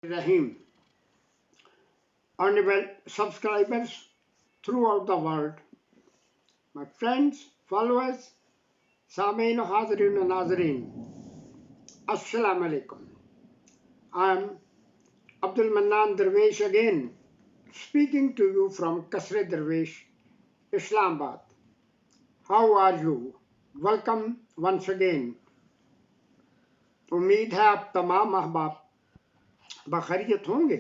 Rahim. Honorable subscribers throughout the world, my friends, followers, Samein Hazarin and Nazarin, Assalamu alaikum. I am Abdul Mannan Darwish again, speaking to you from Kasre Darwish, Islamabad. How are you? Welcome once again. उम्मीद है आप तमाम अहबाब बखैरियत होंगे।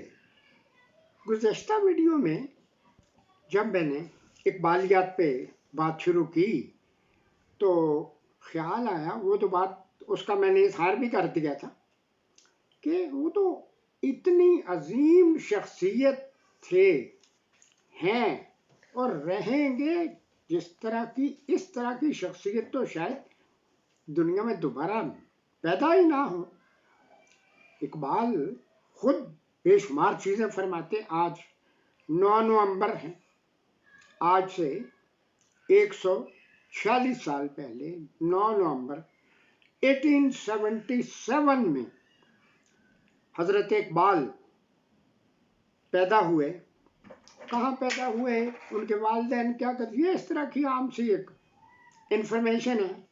गुज़श्ता video में जब मैंने इकबालियात पे बात शुरू की तो ख्याल आया, वो तो बात उसका मैंने इजहार भी कर दिया था कि वो तो इतनी अजीम शख्सियत थे, हैं और रहेंगे। इस तरह की शख्सियत तो शायद दुनिया में दोबारा पैदा ही ना हो। इकबाल खुद बेशुमार चीज़ें फरमाते। आज 9 नवंबर है, आज से 146 साल पहले 9 नवंबर 1877 में हजरत इकबाल पैदा हुए। कहाँ पैदा हुए, उनके वालिदैन क्या करते, ये इस तरह की आम सी एक इंफॉर्मेशन है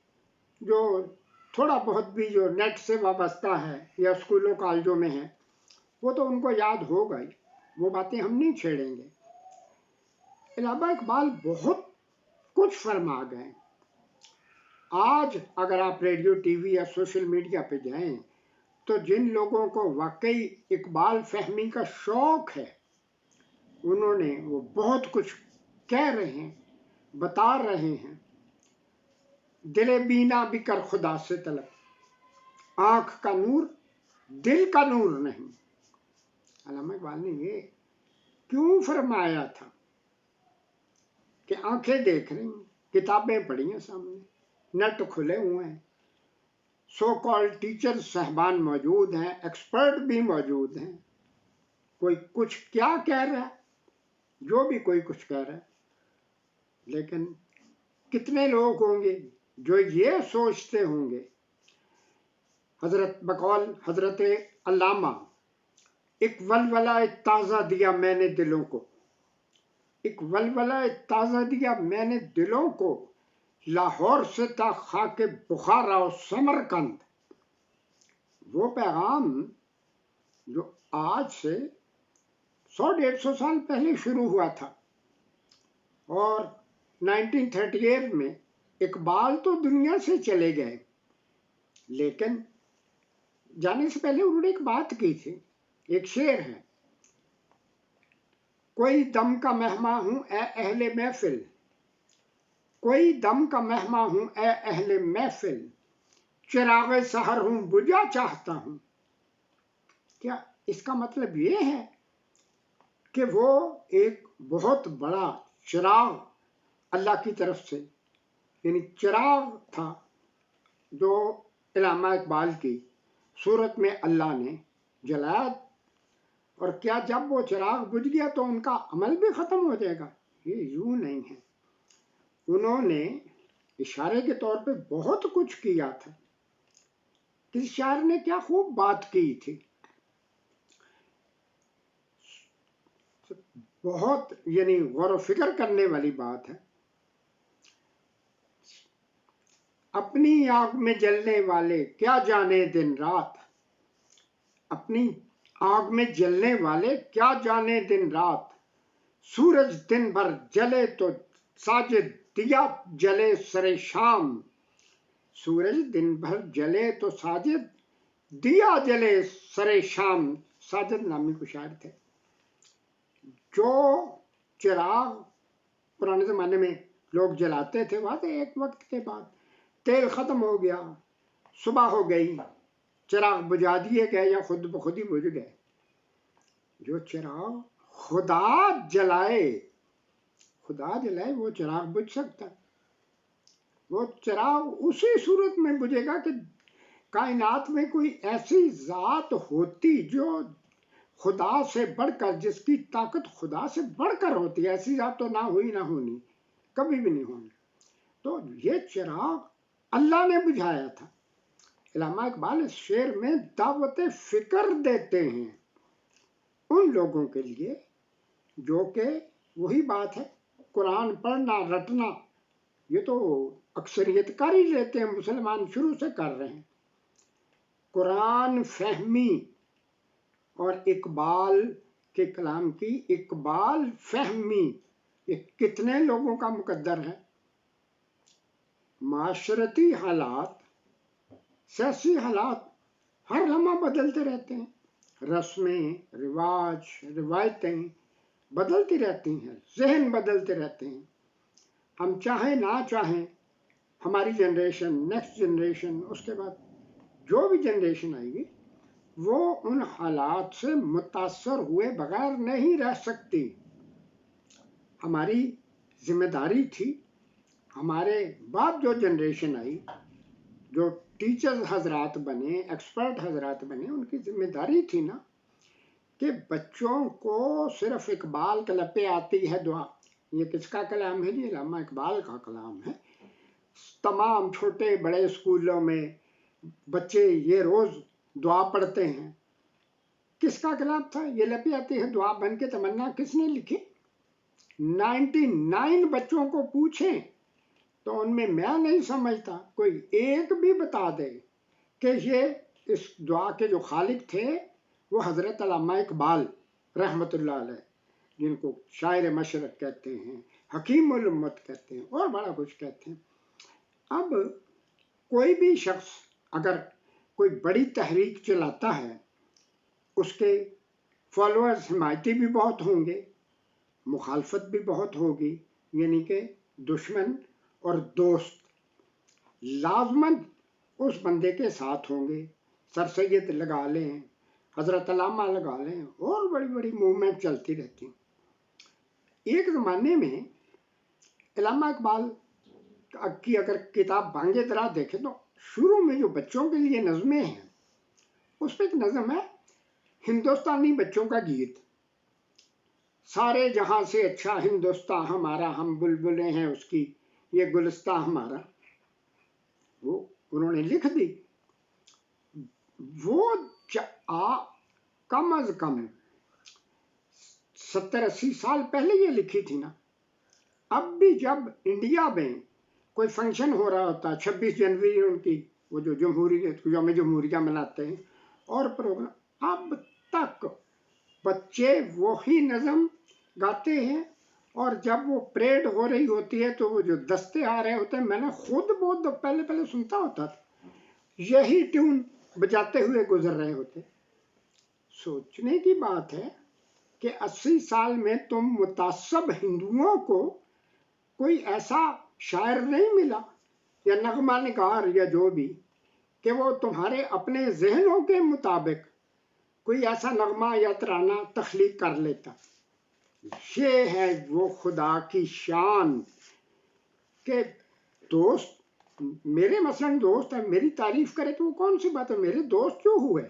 जो थोड़ा बहुत भी जो नेट से वाबस्ता है या स्कूलों कॉलेजों में है वो तो उनको याद होगा ही, वो बातें हम नहीं छेड़ेंगे। अल्लामा इकबाल बहुत कुछ फरमा गए। आज अगर आप रेडियो, टीवी या सोशल मीडिया पे जाएं तो जिन लोगों को वाकई इकबाल फहमी का शौक है, उन्होंने वो बहुत कुछ कह रहे हैं, बता रहे हैं। दिल बीना भी कर खुदा से तलब, आँख का नूर दिल का नूर नहीं। अल्लामा इकबाल ने ये क्यों फरमाया था कि आंखें देख रही हैं, किताबें पढ़ी हैं सामने, नेट खुले हुए हैं, सो कॉल्ड टीचर साहबान मौजूद हैं, एक्सपर्ट भी मौजूद हैं। कोई कुछ क्या कह रहा है, जो भी कोई कुछ कह रहा है, लेकिन कितने लोग होंगे जो ये सोचते होंगे। बकौल हजरत अल्लामा, एक वलवला ताज़ा दिया मैंने दिलों को, एक वलवला ताज़ा दिया मैंने दिलों को, लाहौर से था खाके बुखारा और समरकंद। वो पैगाम जो आज से 100-150 साल पहले शुरू हुआ था और 1938 में इकबाल तो दुनिया से चले गए, लेकिन जाने से पहले उन्होंने एक बात की थी। एक शेर है, कोई दम का मेहमा हूँ ए अहले महफिल, कोई दम का मेहमा हूँ ए अहले महफिल, चिराग सहर हूँ बुझा चाहता हूँ। क्या इसका मतलब ये है कि वो एक बहुत बड़ा चिराग अल्लाह की तरफ से, यानी चिराग था जो अल्लामा इकबाल की सूरत में अल्लाह ने जलाया, और क्या जब वो चिराग बुझ गया तो उनका अमल भी ख़त्म हो जाएगा? ये यूं नहीं है। उन्होंने इशारे के तौर पे बहुत कुछ किया था। किस शायर ने क्या खूब बात की थी, बहुत यानी गौर व फिक्र करने वाली बात है। अपनी आग में जलने वाले क्या जाने दिन रात, अपनी आग में जलने वाले क्या जाने दिन रात, सूरज दिन भर जले तो साजिद दिया जले सरे शाम, सूरज दिन भर जले तो साजिद दिया जले सरे शाम। साजिद नामी को शायर थे। जो चिराग पुराने ज़माने में लोग जलाते थे, वहाँ से एक वक्त के बाद तेल ख़त्म हो गया, सुबह हो गई, चिराग बुझा दिए गए या खुद ब खुद ही बुझ गए। जो चिराग खुदा जलाए वो चिराग बुझ सकता है। वो चिराग उसी सूरत में बुझेगा कि कायनात में कोई ऐसी ज़ात होती जो खुदा से बढ़कर, जिसकी ताकत खुदा से बढ़कर होती है। ऐसी ज़ात तो ना हुई ना होनी, कभी भी नहीं होनी। तो ये चिराग अल्लाह ने बुझाया था। अल्लामा इकबाल इस शेर में दावत फिक्र देते हैं उन लोगों के लिए जो कि वही बात है, कुरान पढ़ना रटना ये तो अक्सरियत कर ही लेते हैं, मुसलमान शुरू से कर रहे हैं। कुरान फहमी और इकबाल के कलाम की इकबाल फहमी ये कितने लोगों का मुकद्दर है। माशरती हालात, सियासी हालात हर लम्हा बदलते रहते हैं, रस्में रिवाज रिवायतें बदलती रहती हैं, जहन बदलते रहते हैं। हम चाहें ना चाहें, हमारी जनरेशन, नेक्स्ट जनरेशन, उसके बाद जो भी जनरेशन आएगी वो उन हालात से मुतासर हुए बगैर नहीं रह सकती। हमारी जिम्मेदारी थी, हमारे बाद जो जनरेशन आई, जो टीचर्स हजरात बने, एक्सपर्ट हजरात बने, उनकी जिम्मेदारी थी ना कि बच्चों को सिर्फ इकबाल कलपे आती है दुआ। ये किसका कलाम है जी? अल्लामा इकबाल का कलाम है। तमाम छोटे बड़े स्कूलों में बच्चे ये रोज दुआ पढ़ते हैं। किसका कलाम था? ये लपी आती है दुआ बन के तमन्ना किसने लिखी? 99 बच्चों को पूछें तो उनमें मैं नहीं समझता कोई एक भी बता दे कि ये इस दुआ के जो खालिक थे वो हजरत अल्लामा इकबाल रहमतुल्लाह अलैह, जिनको शायर मशरक कहते हैं, हकीम उल उम्मत कहते हैं और बड़ा कुछ कहते हैं। अब कोई भी शख्स अगर कोई बड़ी तहरीक चलाता है, उसके फॉलोअर्स हिमायती भी बहुत होंगे, मुखालफत भी बहुत होगी, यानी कि दुश्मन और दोस्त लाजमन उस बंदे के साथ होंगे। सर सैयद लगा लें, हजरत अल्लामा लगा लें, और बड़ी बड़ी मूवमेंट चलती रहती हैं। एक ज़माने में अल्लामा इकबाल की अगर किताब भांगे दरा देखें तो शुरू में जो बच्चों के लिए नज़में हैं, उस पर एक नज़म है हिंदुस्तानी बच्चों का गीत, सारे जहां से अच्छा हिंदुस्तान हमारा, हम बुलबुलें हैं उसकी, ये गुलिस्ता हमारा। वो उन्होंने लिख दी। वो कम अज कम 70-80 साल पहले ये लिखी थी ना। अब भी जब इंडिया में कोई फंक्शन हो रहा होता, 26 जनवरी उनकी वो जो यौम जमहूरिया मनाते हैं और प्रोग्राम, अब तक बच्चे वही नज़म गाते हैं। और जब वो परेड हो रही होती है तो वो जो दस्ते आ रहे होते हैं, मैंने खुद बहुत पहले सुनता होता था, यही ट्यून बजाते हुए गुजर रहे होते। सोचने की बात है कि 80 साल में तुम मुतासब हिंदुओं को कोई ऐसा शायर नहीं मिला या नगमा निगार या जो भी, कि वो तुम्हारे अपने जहनों के मुताबिक कोई ऐसा नगमा या तराना तख्लीक कर लेता। ये है वो खुदा की शान के दोस्त मेरे मसलन दोस्त है, मेरी तारीफ करे तो वो कौन सी बात है, मेरे दोस्त क्यों हुए।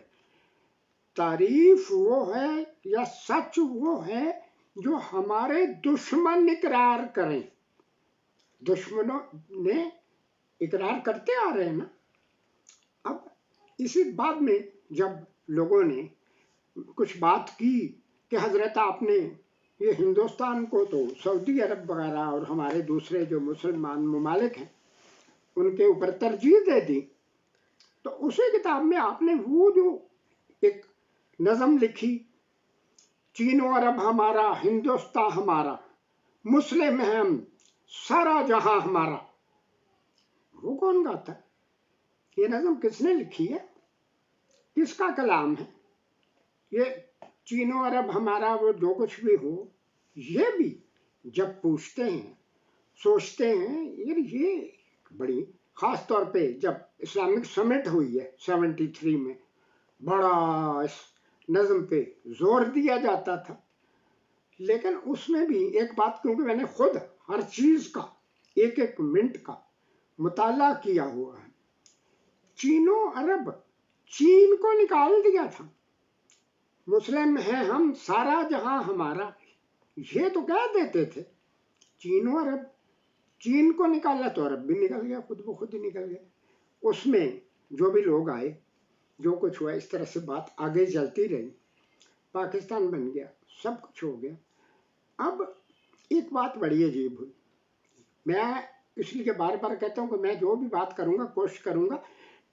तारीफ वो है या सच वो है जो हमारे दुश्मन इकरार करें। दुश्मनों ने इकरार करते आ रहे हैं ना। अब इसी बाद में जब लोगों ने कुछ बात की कि हजरत आपने ये हिंदुस्तान को तो सऊदी अरब वगैरह और हमारे दूसरे जो मुसलमान ममालिक हैं उनके ऊपर तरजीह दे दी, तो उसी किताब में आपने वो जो एक नज़म लिखी, चीनो अरब हमारा, हिंदुस्तान हमारा, मुस्लिम हैं हम, सारा जहां हमारा, वो कौन गाता है? ये नज़म किसने लिखी है? किसका कलाम है? ये चीनो अरब हमारा, वो जो कुछ भी हो, ये भी जब पूछते हैं, सोचते हैं, ये बड़ी खास तौर पे जब इस्लामिक समिट हुई है 73 में, बड़ा इस नज़म पे जोर दिया जाता था। लेकिन उसमें भी एक बात, क्योंकि मैंने खुद हर चीज का एक एक मिनट का मुताला किया हुआ है, चीनो अरब, चीन को निकाल दिया था। मुस्लिम हैं हम, सारा जहां हमारा, ये तो कह देते थे। चीनो अरब, चीन को निकाला तो अरब भी निकल गया, खुद वो खुद ही निकल गया। उसमें जो भी लोग आए, जो कुछ हुआ, इस तरह से बात आगे चलती रही। पाकिस्तान बन गया, सब कुछ हो गया। अब एक बात बड़ी अजीब हुई, मैं इसलिए बार बार कहता हूँ कि मैं जो भी बात करूँगा कोशिश करूँगा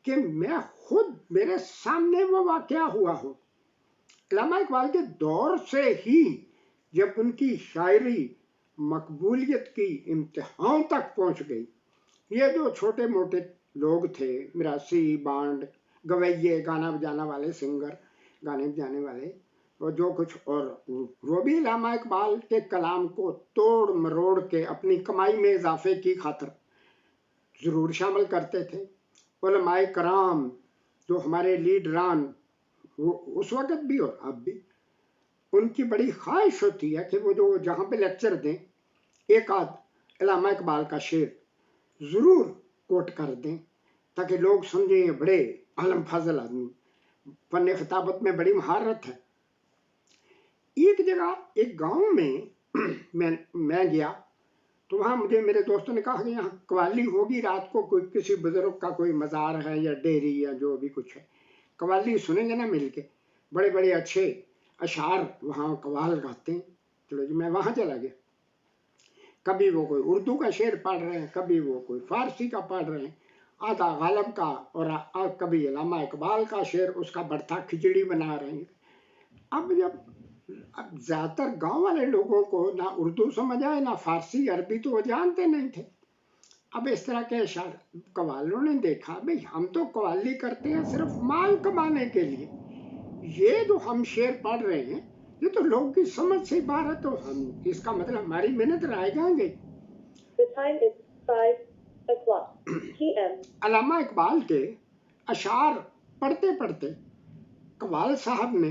कि मैं खुद मेरे सामने वो वाक़या हुआ हो। अल्लामा इकबाल के दौर से ही जब उनकी शायरी मकबूलियत की इम्तिहान तक पहुँच गई, ये जो छोटे मोटे लोग थे, मिरासी, बांड, गवैये, गाना बजाना वाले, सिंगर, गाने बजाने वाले, और जो कुछ, और वो भी अल्लामा इकबाल के कलाम को तोड़ मरोड़ के अपनी कमाई में इजाफे की खातिर ज़रूर शामिल करते थे। उलमाए कराम जो हमारे लीडरान, वो उस वक़्त भी और अब भी, उनकी बड़ी ख्वाहिश होती है कि वो जो जहाँ पे लेक्चर दें एक आध अल्लामा इकबाल का शेर ज़रूर कोट कर दें ताकि लोग समझें ये बड़े आलम फाजल आदमी, फन खिताबत में बड़ी महारत है। एक जगह एक गांव में मैं गया तो वहाँ मुझे मेरे दोस्तों ने कहा कि यहाँ कव्वाली होगी रात को, कोई किसी बुजुर्ग का कोई मज़ार है या डेयरी या जो भी कुछ है, कव्वाली सुनेंगे ना मिल के, बड़े बड़े अच्छे अशार वहाँ कव्वाल गाते हैं। चलो जी, मैं वहाँ चला गया। कभी वो कोई उर्दू का शेर पढ़ रहे हैं, कभी वो कोई फारसी का पढ़ रहे हैं, आधा गालिब का, और कभी अल्लामा इकबाल का शेर उसका बढ़ता खिचड़ी बना रहे हैं। अब ज़्यादातर गांव वाले लोगों को ना उर्दू समझ आए ना फारसी अरबी, तो वो जानते नहीं थे। अब इस तरह के अशार कव्वालों ने देखा, भाई हम तो कव्वाली करते हैं सिर्फ माल कमाने के लिए, ये जो हम शेर पढ़ रहे हैं ये तो लोगों की समझ से बाहर है, तो हम इसका मतलब हमारी मेहनत रह जाएंगे। अल्लामा इकबाल के अशार पढ़ते पढ़ते इकबाल साहब ने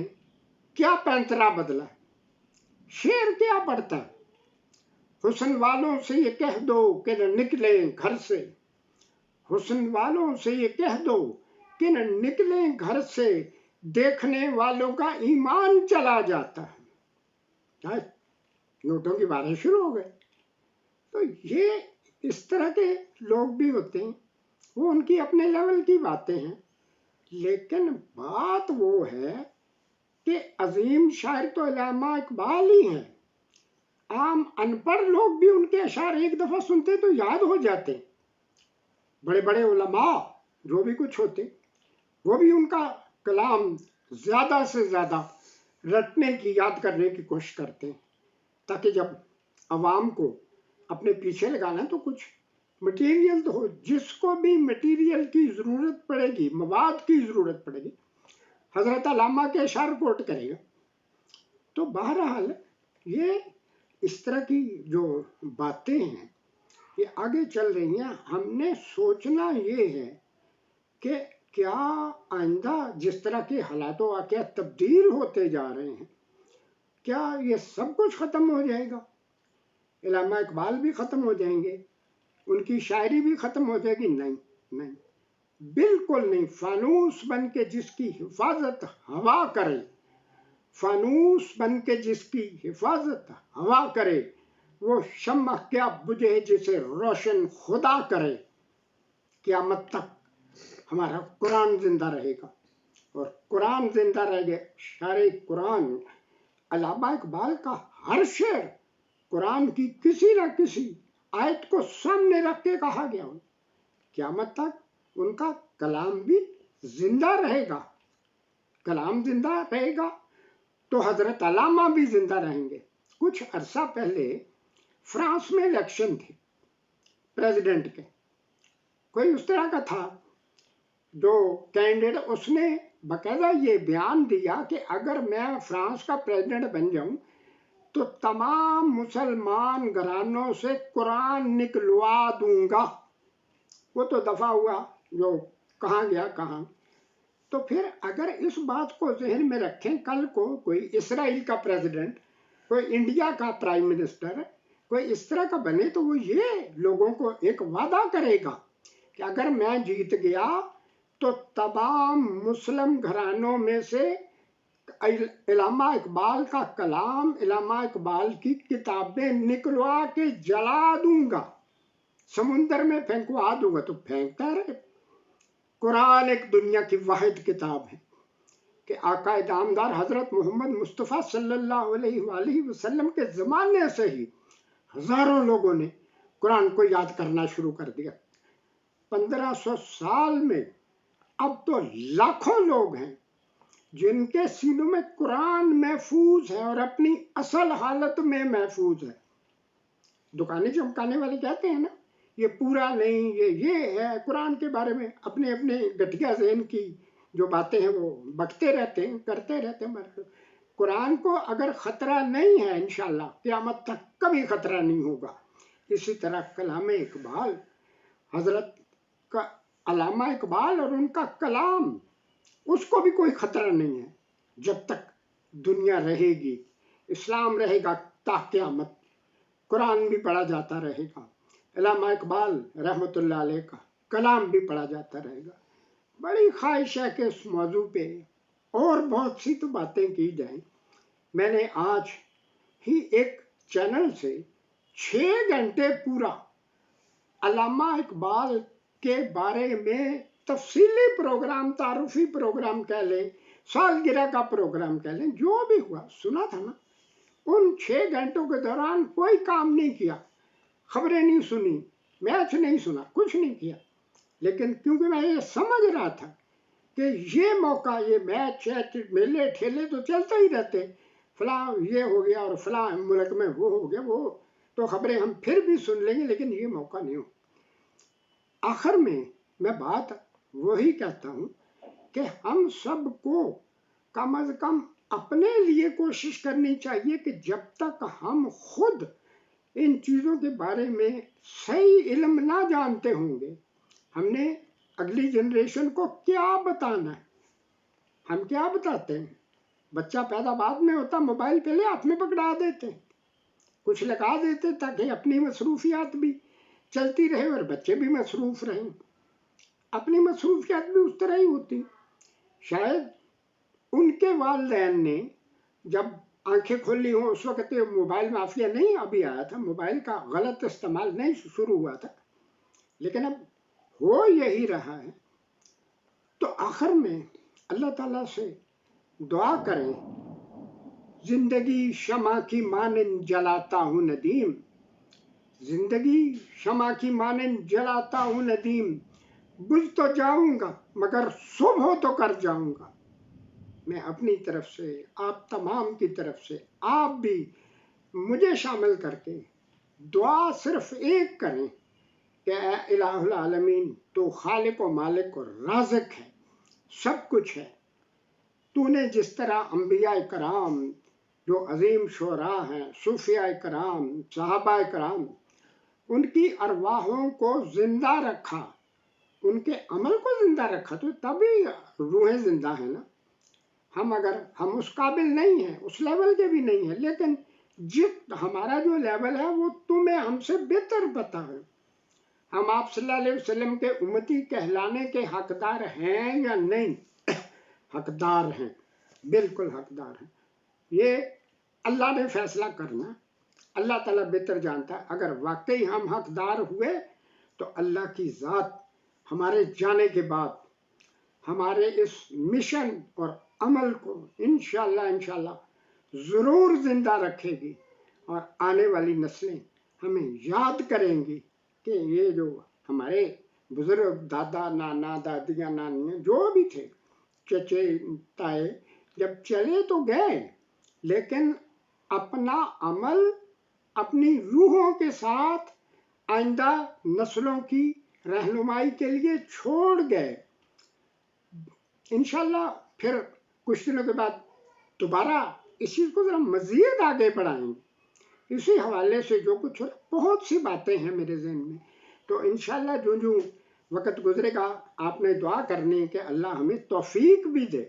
क्या पैंतरा बदला, शेर क्या पढ़ता, हुस्न वालों से ये कह दो कि न निकले घर से, हुस्न वालों से ये कह दो कि न निकले घर से, देखने वालों का ईमान चला जाता है। नोटों की बारिश शुरू हो गए। तो ये इस तरह के लोग भी होते हैं, वो उनकी अपने लेवल की बातें हैं, लेकिन बात वो है कि अजीम शायर तो अल्लामा इकबाल ही हैं। आम अनपढ़ लोग भी उनके अशार एक दफ़ा सुनते तो याद हो जाते। बड़े बड़े उलमा जो भी कुछ होते, वो भी उनका कलाम ज़्यादा से ज़्यादा रटने की, याद करने की कोशिश करते हैं, ताकि जब आवाम को अपने पीछे लगाना तो कुछ मटेरियल तो हो। जिसको भी मटेरियल की ज़रूरत पड़ेगी, मवाद की ज़रूरत पड़ेगी, हज़रत अल्लामा के अशार कोट करेगा। तो बहरहाल ये इस तरह की जो बातें हैं ये आगे चल रही हैं। हमने सोचना ये है कि क्या आइंदा जिस तरह के हालात वाक़या तब्दील होते जा रहे हैं, क्या ये सब कुछ ख़त्म हो जाएगा? अल्लामा इकबाल भी ख़त्म हो जाएंगे, उनकी शायरी भी ख़त्म हो जाएगी? नहीं नहीं, बिल्कुल नहीं। फानूस बन के जिसकी हिफाजत हवा करे, फानूस बन के जिसकी हिफाजत हवा करे, वो शम्मा क्या बुझे जिसे रोशन खुदा करे। क़यामत तक हमारा कुरान जिंदा रहेगा, और कुरान जिंदा रहेगा। शारे कुरान अल्लामा इकबाल का हर शेर कुरान की किसी न किसी आयत को सामने रख के कहा गया। क़यामत तक उनका कलाम भी जिंदा रहेगा। कलाम जिंदा रहेगा तो हजरत अल्लामा भी जिंदा रहेंगे। कुछ अरसा पहले फ्रांस में इलेक्शन थे प्रेसिडेंट के, कोई उस तरह का था जो कैंडिडेट, उसने बाकायदा ये बयान दिया कि अगर मैं फ्रांस का प्रेसिडेंट बन जाऊं तो तमाम मुसलमान घरानों से कुरान निकलवा दूंगा। वो तो दफा हुआ, जो कहाँ गया कहाँ। तो फिर अगर इस बात को जहन में रखें, कल को कोई इसराइल का प्रेसिडेंट, कोई इंडिया का प्राइम मिनिस्टर, कोई इस तरह का बने, तो वो ये लोगों को एक वादा करेगा कि अगर मैं जीत गया तो तमाम मुस्लिम घरानों में से अल्लामा इकबाल का कलाम, अल्लामा इकबाल की किताबें निकलवा के जला दूंगा, समुंदर में फेंकवा दूंगा। तो फेंकता रहे। कुरान एक दुनिया की वाहिद किताब है। کہ آقا دامدار حضرت محمد مصطفیٰ صلی اللہ علیہ وآلہ وسلم کے زمانے سے ہی ہزاروں لوگوں نے قرآن کو یاد کرنا شروع کر دیا. 1500 سال میں اب تو لاکھوں لوگ ہیں جن کے سینوں میں قرآن محفوظ ہے اور اپنی اصل حالت میں محفوظ ہے. دکانیں چمکانے والے کہتے ہیں نا یہ پورا نہیں، یہ ہے قرآن کے بارے میں اپنے اپنے گٹھیا ذہن کی جو باتیں ہیں وہ بکتے رہتے ہیں، کرتے رہتے ہیں. قرآن کو اگر خطرہ نہیں ہے انشاءاللہ قیامت تک کبھی خطرہ نہیں ہوگا. اسی طرح کلام اقبال، حضرت کا علامہ اقبال اور ان کا کلام، اس کو بھی کوئی خطرہ نہیں ہے. جب تک دنیا رہے گی، اسلام رہے گا تا قیامت، قرآن بھی پڑھا جاتا رہے گا، علامہ اقبال رحمۃ اللہ علیہ کا کلام بھی پڑھا جاتا رہے گا. بڑی خواہش ہے کہ اس موضوع پہ اور بہت سی تو باتیں کی جائیں. میں نے آج ہی ایک چینل سے 6 گھنٹے پورا علامہ اقبال کے بارے میں تفصیلی پروگرام، تعارفی پروگرام کہہ لیں، سالگرہ کا پروگرام کہہ لیں، جو بھی ہوا سنا تھا نا. ان 6 گھنٹوں کے دوران کوئی کام نہیں کیا، خبریں نہیں سنی، میچ نہیں سنا، کچھ نہیں کیا. لیکن کیونکہ میں یہ سمجھ رہا تھا کہ یہ موقع، یہ میچ، میلے ٹھیلے تو چلتے ہی رہتے، فلاں یہ ہو گیا اور فلاں ملک میں وہ ہو گیا، وہ تو خبریں ہم پھر بھی سن لیں گے، لیکن یہ موقع نہیں ہو. آخر میں بات وہی کہتا ہوں کہ ہم سب کو کم از کم اپنے لیے کوشش کرنی چاہیے کہ جب تک ہم خود ان چیزوں کے بارے میں صحیح علم نہ جانتے ہوں گے، ہم نے اگلی جنریشن کو کیا بتانا ہے. ہم کیا بتاتے ہیں؟ بچہ پیدا بعد میں ہوتا، موبائل پہلے ہاتھ میں پکڑا دیتے، کچھ لگا دیتے تاکہ اپنی مصروفیات بھی چلتی رہے اور بچے بھی مصروف رہیں. اپنی مصروفیات بھی اس طرح ہی ہوتی. شاید ان کے والدین نے جب آنکھیں کھولی ہوں اس وقت موبائل مافیا نہیں ابھی آیا تھا، موبائل کا غلط استعمال نہیں شروع ہوا تھا، لیکن اب ہو یہی رہا ہے. تو آخر میں اللہ تعالیٰ سے دعا کریں، زندگی شمع کی مانند جلاتا ہوں ندیم، زندگی شمع کی مانند جلاتا ہوں ندیم، بجھ تو جاؤں گا مگر صبح تو کر جاؤں گا. میں اپنی طرف سے، آپ تمام کی طرف سے، آپ بھی مجھے شامل کر کے دعا صرف ایک کریں کہ اے الہ العالمین، تو خالق و مالک و رازق ہے، سب کچھ ہے. تو نے جس طرح انبیاء کرام جو عظیم شعراء ہیں، صوفیاء کرام، صحابہ کرام، ان کی ارواحوں کو زندہ رکھا، ان کے عمل کو زندہ رکھا، تو تبھی روحیں زندہ ہیں نا. ہم اس قابل نہیں ہیں، اس لیول کے بھی نہیں ہیں، لیکن ہمارا جو لیول ہے وہ تمہیں ہم سے بہتر پتا ہے. ہم آپ صلی اللہ علیہ وسلم کے امتی کہلانے کے حقدار ہیں یا نہیں؟ حقدار ہیں، بالکل حقدار ہیں. یہ اللہ نے فیصلہ کرنا، اللہ تعالیٰ بہتر جانتا ہے. اگر واقعی ہم حقدار ہوئے تو اللہ کی ذات ہمارے جانے کے بعد ہمارے اس مشن اور عمل کو انشاءاللہ ضرور زندہ رکھے گی، اور آنے والی نسلیں ہمیں یاد کریں گی کہ یہ جو ہمارے بزرگ دادا، نانا، دادیاں، نانیاں جو بھی تھے، چچے، تائے، جب چلے تو گئے، لیکن اپنا عمل اپنی روحوں کے ساتھ آئندہ نسلوں کی رہنمائی کے لیے چھوڑ گئے. انشاءاللہ پھر کچھ دنوں کے بعد دوبارہ اس چیز کو ذرا مزید آگے بڑھائیں گے. اسی حوالے سے جو کچھ بہت سی باتیں ہیں میرے ذہن میں، تو انشاءاللہ جو وقت گزرے گا آپ نے دعا کرنی ہے کہ اللہ ہمیں توفیق بھی دے.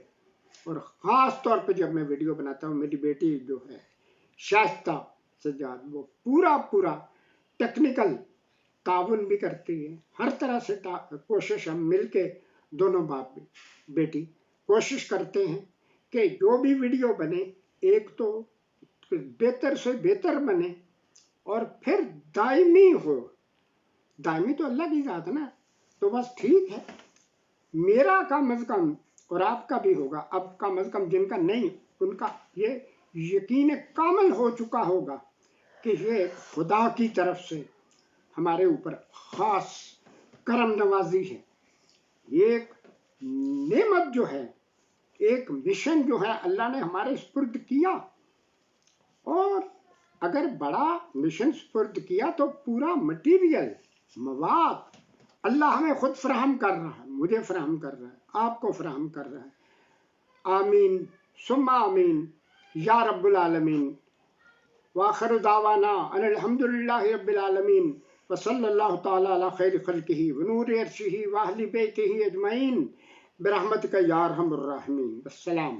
اور خاص طور پہ جب میں ویڈیو بناتا ہوں، میری بیٹی جو ہے شائستہ سجاد، وہ پورا ٹیکنیکل تعاون بھی کرتی ہے، ہر طرح سے کوشش ہم مل کے دونوں باپ بیٹی کوشش کرتے ہیں کہ جو بھی ویڈیو بنے ایک تو بہتر سے بہتر بنے اور پھر دائمی ہو. دائمی تو اللہ کی ذات ہے نا، تو بس ٹھیک ہے. میرا کم از کم اور آپ کا بھی ہوگا، اب کم از کم جن کا نہیں ان کا یہ یقین کامل ہو چکا ہوگا کہ یہ خدا کی طرف سے ہمارے اوپر خاص کرم نوازی ہے، یہ ایک نعمت جو ہے، ایک مشن جو ہے اللہ نے ہمارے سپرد کیا. اور اگر بڑا مشن سپرد کیا تو پورا مٹیریل مواد اللہ ہمیں خود فراہم کر رہا ہے، مجھے فراہم کر رہا ہے، آپ کو فراہم کر رہا ہے. آمین ثم آمین یا رب العالمین. وآخر دعوانا ان الحمدللہ رب العالمین وصلی اللہ تعالی علی خیر خلقہ ونور عرشہ واہل بیتہ اجمعین برحمتک یا ارحم الراحمین. السلام.